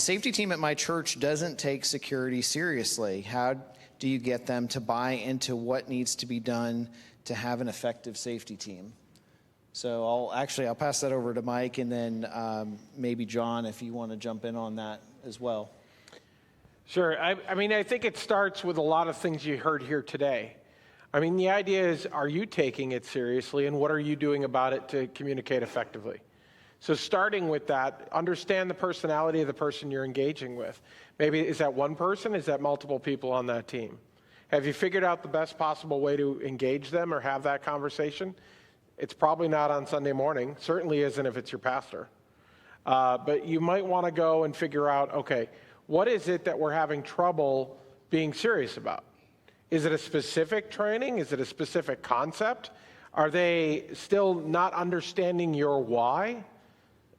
safety team at my church doesn't take security seriously. How do you get them to buy into what needs to be done to have an effective safety team? So I'll pass that over to Mike, and then maybe John, if you want to jump in on that as well. Sure. I mean, I think it starts with a lot of things you heard here today. I mean, the idea is, are you taking it seriously, and what are you doing about it to communicate effectively? So starting with that, understand the personality of the person you're engaging with. Maybe is that one person? Is that multiple people on that team? Have you figured out the best possible way to engage them or have that conversation? It's probably not on Sunday morning. Certainly isn't if it's your pastor. But you might want to go and figure out, okay, what is it that we're having trouble being serious about? Is it a specific training? Is it a specific concept? Are they still not understanding your why?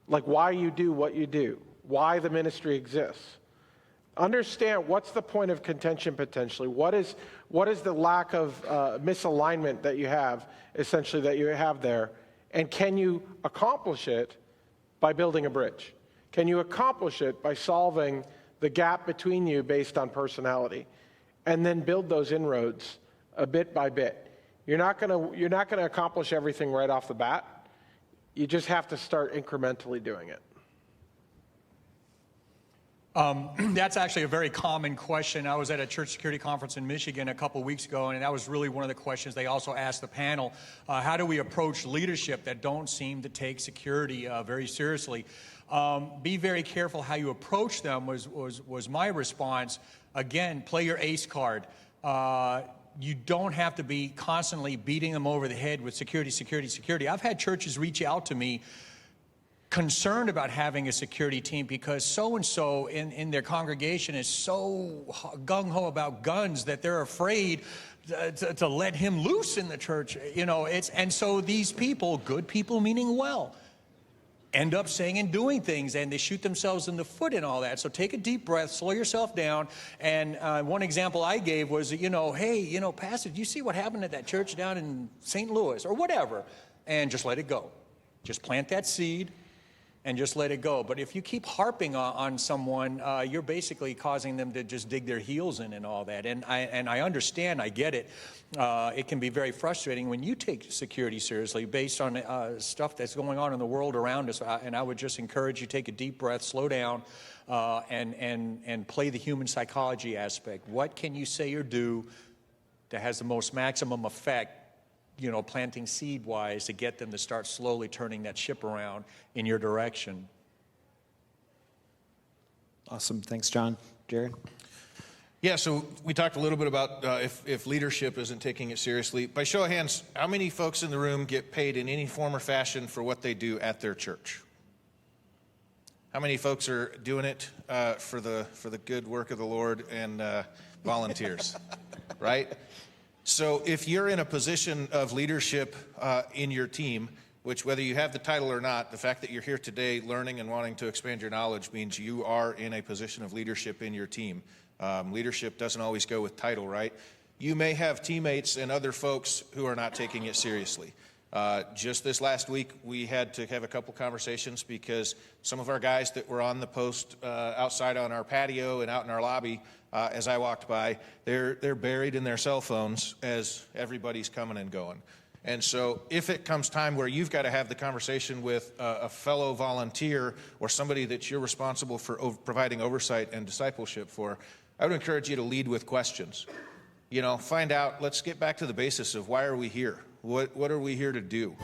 Like why you do what you do, why the ministry exists. Understand what's the point of contention potentially. What is the lack of misalignment that you have, essentially, that you have there? And can you accomplish it by building a bridge? Can you accomplish it by solving the gap between you based on personality? And then build those inroads a bit by bit. You're not gonna accomplish everything right off the bat. You just have to start incrementally doing it. That's actually a very common question. I was at a church security conference in Michigan a couple weeks ago, and that was really one of the questions they also asked the panel. How do we approach leadership that don't seem to take security very seriously? Be very careful how you approach them was my response. Again, play your ace card. You don't have to be constantly beating them over the head with security, security, security. I've had churches reach out to me concerned about having a security team because so-and-so in their congregation is so gung-ho about guns that they're afraid to let him loose in the church. You know, and so these people, good people meaning well, end up saying and doing things, and they shoot themselves in the foot and all that. So take a deep breath, slow yourself down. And one example I gave was, hey, Pastor, do you see what happened at that church down in St. Louis or whatever? And just let it go. Just plant that seed and just let it go. But if you keep harping on someone, you're basically causing them to just dig their heels in and all that. And I understand, I get it. It can be very frustrating when you take security seriously based on stuff that's going on in the world around us. And I would just encourage you, take a deep breath, slow down, and play the human psychology aspect. What can you say or do that has the most maximum effect, planting seed-wise to get them to start slowly turning that ship around in your direction? Awesome. Thanks, John. Jared? Yeah, so we talked a little bit about if leadership isn't taking it seriously. By show of hands, how many folks in the room get paid in any form or fashion for what they do at their church? How many folks are doing it for the good work of the Lord and volunteers, right? So if you're in a position of leadership in your team, which whether you have the title or not, the fact that you're here today learning and wanting to expand your knowledge means you are in a position of leadership in your team. Leadership doesn't always go with title, right? You may have teammates and other folks who are not taking it seriously. Just this last week, we had to have a couple conversations because some of our guys that were on the post outside on our patio and out in our lobby, as I walked by, they're buried in their cell phones as everybody's coming and going. And so if it comes time where you've got to have the conversation with a fellow volunteer or somebody that you're responsible for providing oversight and discipleship for, I would encourage you to lead with questions. Find out, let's get back to the basis of why are we here? What are we here to do?